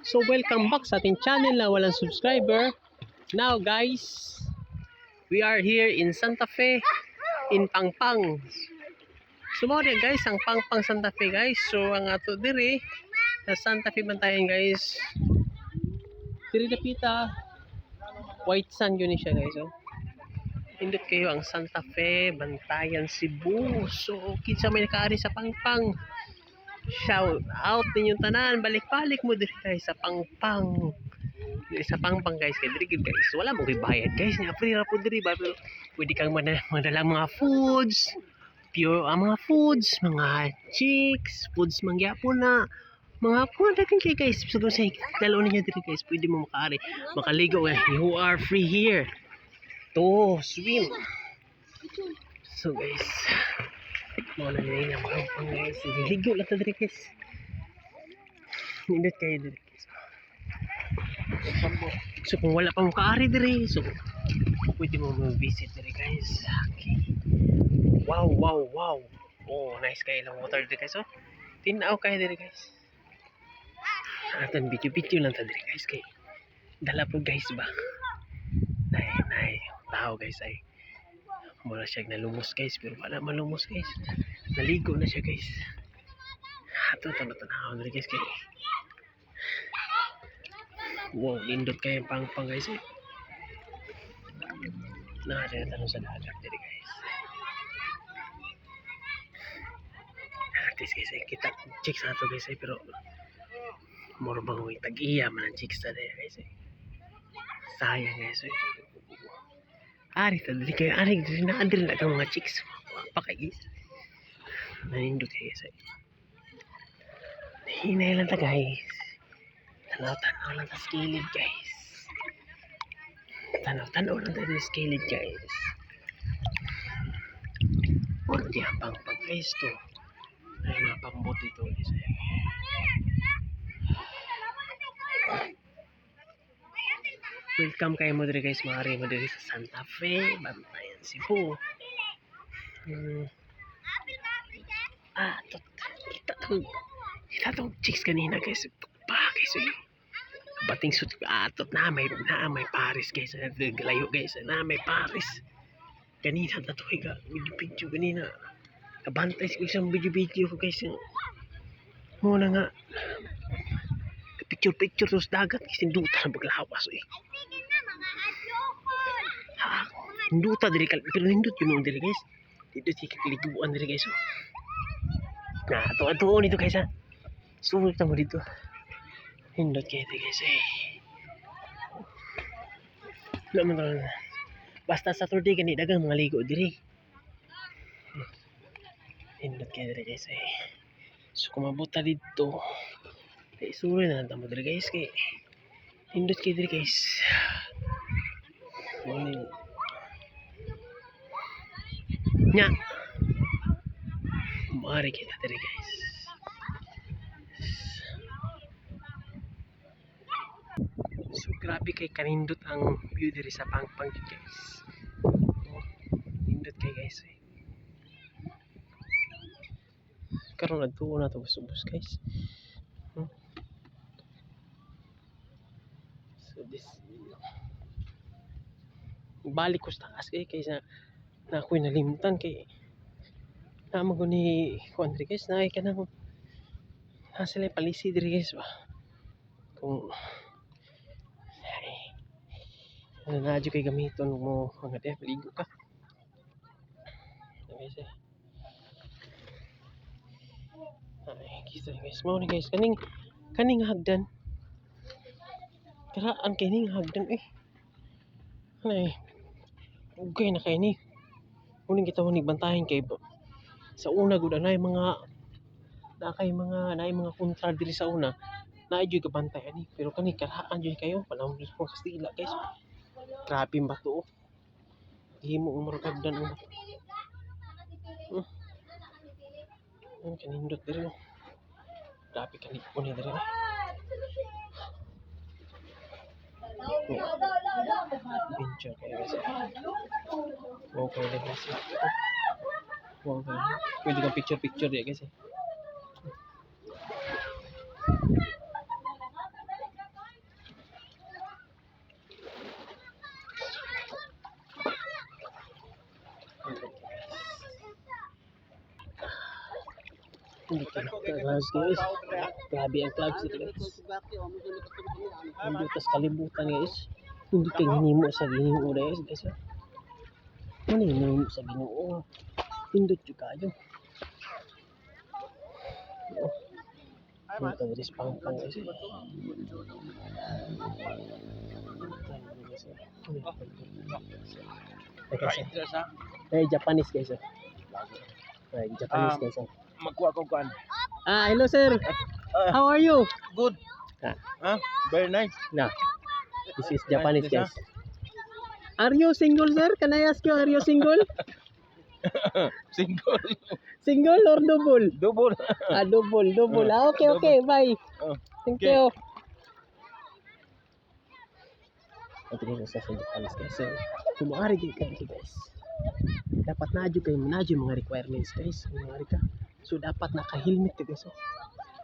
So welcome back sa ating channel na walang subscriber. Now guys, we are here in Santa Fe, in Pangpang. So mo guys, ang Pangpang Santa Fe guys. So ang ato diri sa Santa Fe bantayan guys. Diri dapita White Sand yun siya guys. Oh. Hindot kayo ang Santa Fe, Bantayan, Cebu. So kinsa may nakaari sa Pangpang. Shout out ninyong tanan, balik-balik mo diri guys sa Pangpang. Diri sa Pangpang guys, kay diri guys, wala mo bayad guys, nga free ra po diri ba, pero pwede kang madala mga foods, pure mga foods, mga chicks, foods mangyapon na mga kuha kay guys. So say dalo niyo diri guys, pwede mo makaligo eh. You are free here to swim. So guys, mga nangyay na Pangpang guys, ligo lang ta diri guys. Hindi kayo diri guys. So kung wala pang makaari diri, so pwede mo visit diri guys. Okay. Wow. Oh, nice kayo lang water diri guys. Oh. Tinaw kayo diri guys. Atan video lang ta diri guys kay dala po guys ba. Nay, tao guys ay. Mula siya nalumos guys, pero wala malumos guys. Naligo na siya guys. Ato tanaw diri guys kay. Wow, lindot kayo Pangpang guys eh. Nakadala tanong sa dagat diri guys. Artis guys eh, kita chicks ato guys eh, pero moro bang tag-iya man ang chicks na guys eh. Sayang guys eh. Ari ta dili kayo, ari dili na andiri na mga chicks. Pa kay guys. Nanindot kayo guys eh. Hinay lang ta guys. Tanaw lang ta sa kilid guys. Tanaw lang ta sa kilid guys. Ano di ang Pangpang guys to. Ay mga pambot ito guys eh. Welcome kayo mo diri guys, maaari mo diri sa Santa Fe, Bantayan, Cebu. Kita to chicks kanina guys. Pa guys eh. Bating sut atot na may Paris guys. Layo guys, na may Paris. Kanina tato ka video kanina. Kabantay ko isang video ko guys. Muna nga picture terus dagat kasi duta na baglawas eh. Hinduta diri pero hindut yun diri guys. Dito si kaliguan diri guys. Nah, ato nito guys ha. Sulit mo dito. Hindut kayo diri guys eh. Naman talaga. Basta Saturday gani dagang mga ligo diri. Hindut kayo diri guys eh. So kumabuta dito. Eh sulit na tamo diri guys kay. Hindut kayo diri guys. Morning. Nya mari kita diri guys. So grabe kay kanindot ang view diri sa Pangpang guys. Nindot kay guys eh. Karon nagtuo na to bus guys. So this balik ko sa taas kaysa na ako'y nalimutan kay naman ko ni Kuandri guys na ka na sila palisi diri guys ba kung ay nadyo kay gamiton mo mga de paligo ka guys eh. Ay kita guys mo ni guys kaning hagdan karaan kining hagdan eh ay ugay na kay ni kuning kita mo bantayan kay sa una gud na mga kontra diri sa una na adyo ka bantayan ni pero kani karaan jud kayo panahon mo Kastila guys. Grabe ba to? Himo mo magagdan mo. Kanindot diri. Grabe kanindot mo ni diri. Picture kayo guys. Okay na guys. Okay. Pwede kang picture ya guys eh. Hindi ka clouds guys. Grabe ang clouds dito guys. Hindi tas kalibutan guys. Hindi ka ginimo sa Ginoo guys. Ano yung sa Ginoo? Pindot yung kayo. Ito guys pang guys. Japanese guys. Japanese guys. Magkuha ko kuan. Hello sir. How are you? Good. Very nice. No. This is Japanese guys. Are you single sir? Can I ask you, are you single? Single. Single or double? Double. Double. Okay, bye. Thank you. Ito guys, sa Japanese guys. So, kumari ka dito guys. Dapat na-adyo mga requirements guys. Kumari ka. So, dapat naka-helmet ka guys.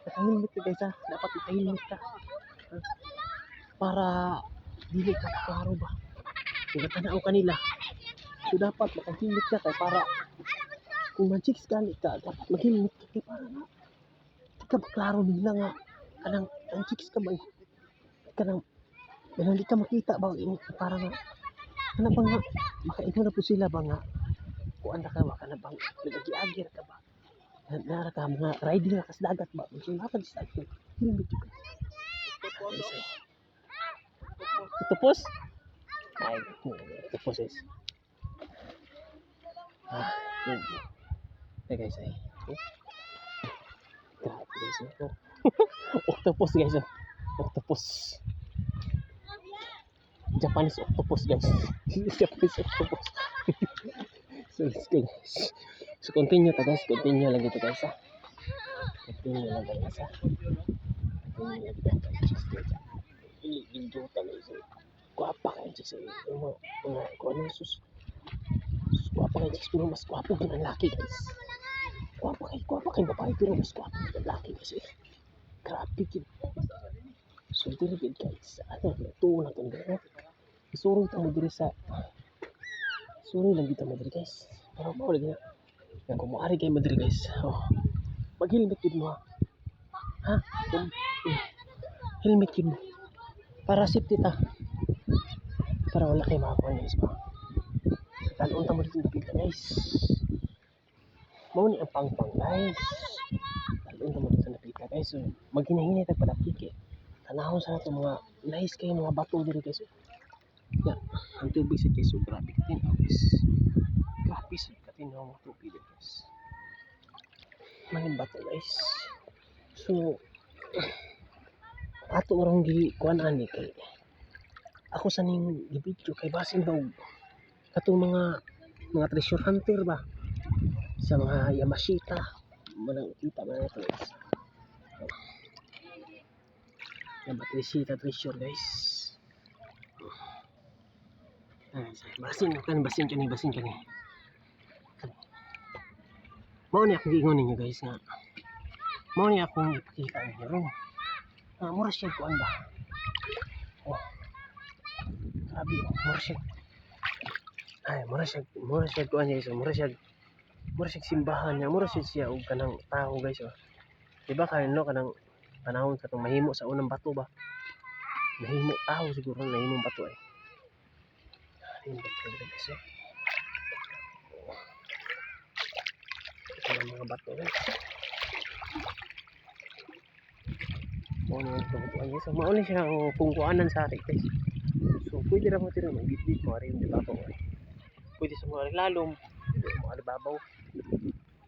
Naka-helmet ka guys. Dapat naka-helmet ka. Para dili ka klaro ba. Kung katanaw kanila. So, dapat naka-helmet ka kaya para kung man-chicks ka dapat mag-helmet ka kaya para na. Di ka maklaro nila nga. Kanang chicks ka ba? Kanang hindi ka makita ba para nga ano ba nga makaingon na po sila ba nga kuan na ka ba kana bang nag-agi ka ba nara ka mga riding na kas dagat ba sulatan sa akin hindi ka tupos ay tupos is guys ay grabe guys octopus guys octopus Japanese octopus guys. Japanese octopus. So let's go guys. So continue ta guys. Continue lang ito guys ha. Continue lang guys ha. Continue lang guys. Video ta guys. Guwapa ka guys. Kung ano sus. Guwapa ka guys. Pero mas guwapo din ang laki guys. Guwapa kayo babae pero mas guwapo din ang laki guys. Grabe kid. So ito rin guys. Ano ito na ito guys. Isuri lang dito madri guys. Pero mawala na. Yang kumari kayo madri guys. Mag-helmet yun mo ha. Helmet yun mo. Para safety ta. Para wala kayo makakuha guys ba. Talon ta mo dito dito guys. Mau ni ang pang guys. Talon ta mo dito napita guys. So maghinahinay tag padapik eh. Tanahon sa nato mga nice kayo mga bato dito guys. Ya, ang tubig sa guys, so grabe katin guys. Grabe sa katin ang mga tubig guys. Maning bato guys. So, ato orang kuan ani kay ako sa ning gibidyo kay basin daw katong mga treasure hunter ba sa mga Yamashita manang kita man nato guys. Yamashita treasure guys. Basin kani. Mau ni akong giingon ninyo guys nga. Mau ni akong ipakita ninyo ron. Mura siya kuan ba? Grabe, mura siya kuan guys. Mura siya simbahan niya. Mura siya og kanang tao guys. Diba kanang kanang panahon sa tong mahimo sa unang bato ba? Mahimo tao siguro mahimong bato eh. Ini guys ito mga bato guys. Mauni siya ang pungkuanan sa atin guys. So pwede na mo tira mag-bit mo rin di ba po. Pwede sa mga lalom, mga alibabaw.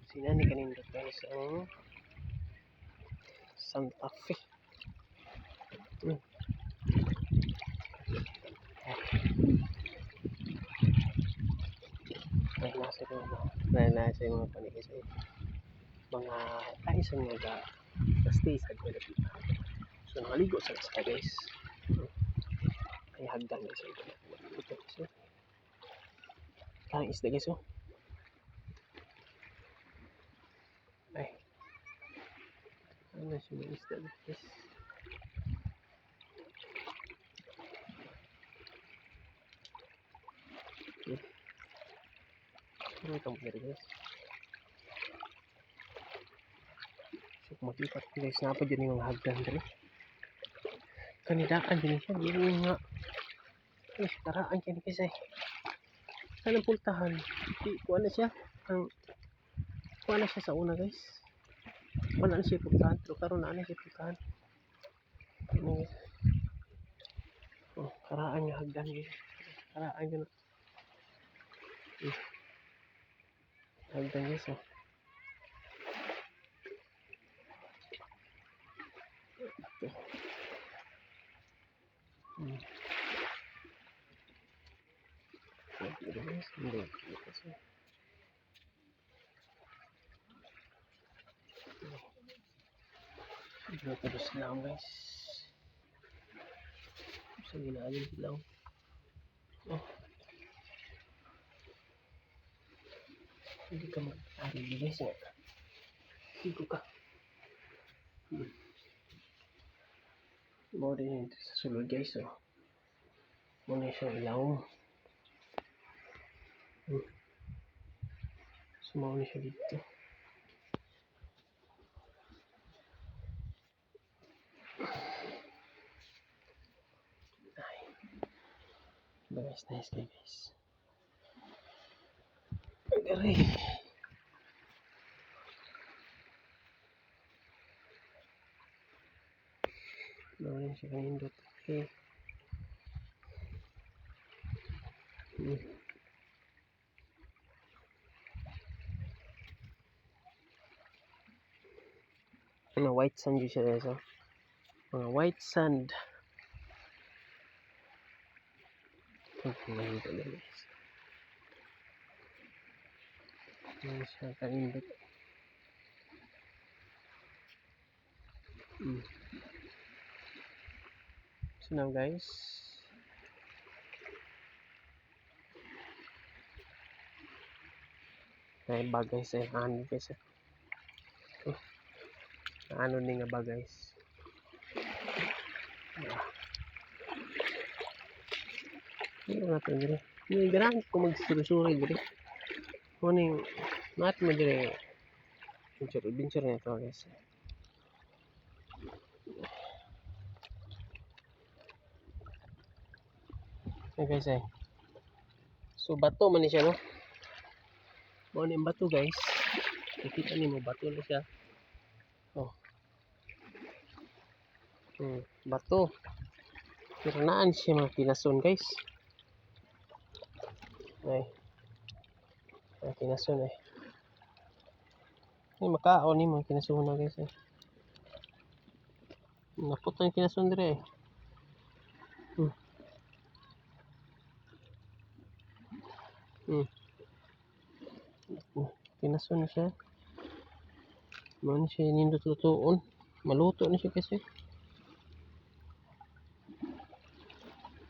Sinani kanina guys ang Santa Fe. Nasa yung mga panikis ay mga kaisan nga stay sa Philippines. So nakaligo sa lasta guys. Ay hagdan guys. Ito guys. Parang isda guys Ay. Ano siya mga isda guys. Ano itong pwede guys. makita ko guys na pa dyan yung mga hagdan dali. Kanidaan din siya. Yung nga. Ay, taraan siya ni kasi. Anong pultahan? Kuha na siya. Kuha na siya sa una guys. Wala na siya pultahan. Pero karoon na siya pultahan. Ano guys. Oh, karaan niya hagdan guys. Karaan niya na. Hagdan guys oh. Terus lang guys. Sa ginaalin lang. Oh. Hindi ka mag-ari guys ya. Higo ka. Mau din sa sulod guys oh. Muna siya ilaw. Sumaw na siya dito. Ay. Guys, nice guys. Agari. Nawalan siya kanindot. Okay. Mga white sand yun siya guys. Mga white sand. Kanindot na guys. Yan siya kanindot. So now guys. May bagay sa ano guys. Ano ni nga ba guys? Hindi nga ito dire. Hindi ganang ko magsusuri dire. Kuning mat mo dire. Adventure na ito guys. Okay guys eh. So bato man ni siya no. Mo ni bato guys. Nakita niyo mo bato na siya. Oh. Bato. Pero naan siya mga kinason guys. Ay. Mga kinason eh. Ay makaon ni mga kinason na guys eh. Naputo yung kinason dire eh. Kinason siya. Man siya nindot lutuon. Maluto na siya kasi.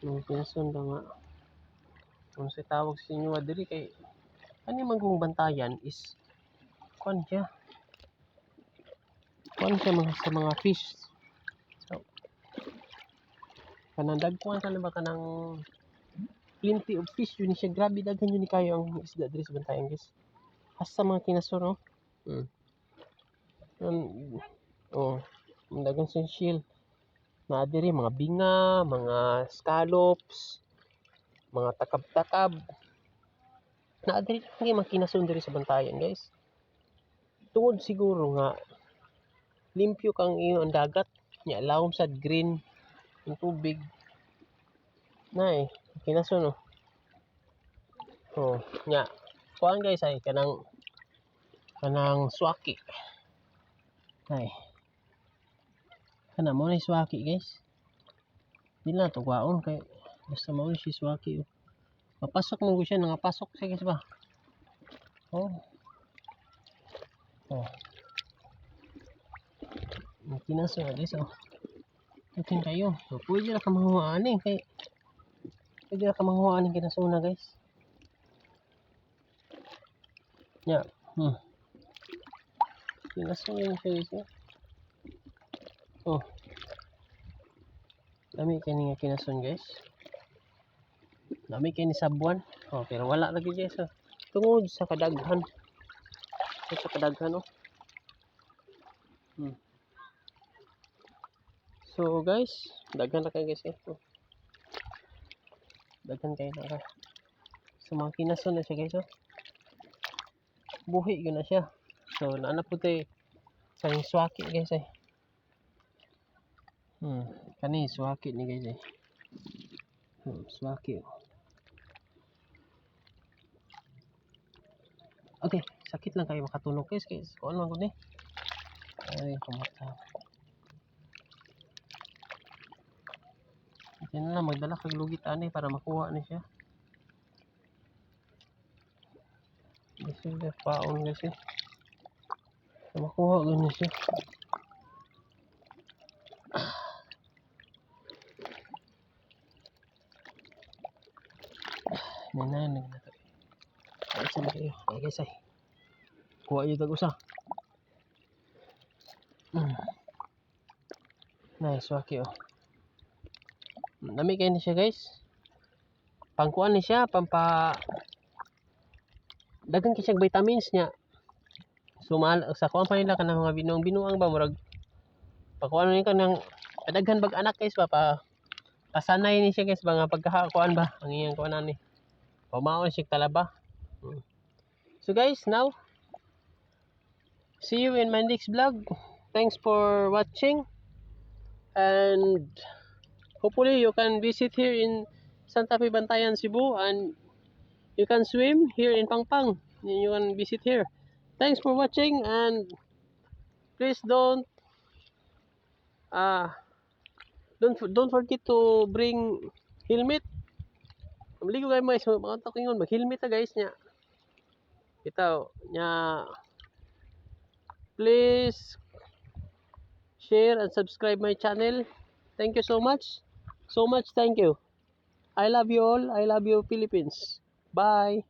Kinason ba nga. Kung sa tawag sa inyo diri kay ano magong bantayan is kuan siya mga sa mga fish. So, kanang dagkuan ka na ba kanang plenty of fish yun siya. Grabe daghan yun ni kayo ang isda diri sa bantayan guys. Hasta mga kinason no. Daghan sa shield. Na diri mga binga, mga scallops, mga takab-takab. Na diri nga mga kinason diri sa bantayan guys. Tungod siguro nga limpyo kang iyong dagat nya lawom sad green yung tubig. Nay, kinason no. Oh, nya kuan guys ay kanang swaki. Ay. Kana mo na swaki guys. Di na to kwaon kay basta mo si swaki. Mapasok mo siya nangapasok siya guys ba. Oh. Kinaso na guys oh. Tingin kayo. So, pwede na ka mahuhaan eh. Pwede na ka mahuhaan ng kinaso na guys. Yeah. Kinaso na siya guys eh. Oh. Dami kayo nga kinason guys. Dami kayo ni sabuan. Oh, pero wala lagi guys oh. Tungod sa kadaghan. Sa kadaghan oh. So guys, daghan na kayo guys. Daghan kayo na ka. So mga kinason na siya guys. Buhi yun na siya. So naanap po tayo sa yung swaki guys eh. Kani swaki ni guys eh. Swaki. Okay, sakit lang kayo makatulog guys. Kung ano ko ni. Ay, kumata. Yan na lang, magdala kag lugit ani para makuha ni siya. Kasi paon kasi. Makuha ganun siya. Nananag na tayo. Ay, saan kayo? Ay guys ay. Kuha yung tag-usa. Nice, waki oh. Dami kayo na siya guys. Pangkuan ni siya, dagang kisag vitamins niya. So sa kuan pa nila kanang mga binuang ba murag pakuan ni kanang kadaghan bag anak guys pasanay ni siya guys ba nga pagkakakuan ba ang iyang kuan ani. Pamaon siya talaba. So guys, now see you in my next vlog. Thanks for watching and hopefully you can visit here in Santa Fe, Bantayan, Cebu, and you can swim here in Pangpang. You can visit here. Thanks for watching and please don't forget to bring helmet. Maligo kayo guys, mga takingon mag-helmet ta guys nya. Bitaw nya. Please share and subscribe my channel. Thank you so much. Thank you. I love you all. I love you Philippines. Bye.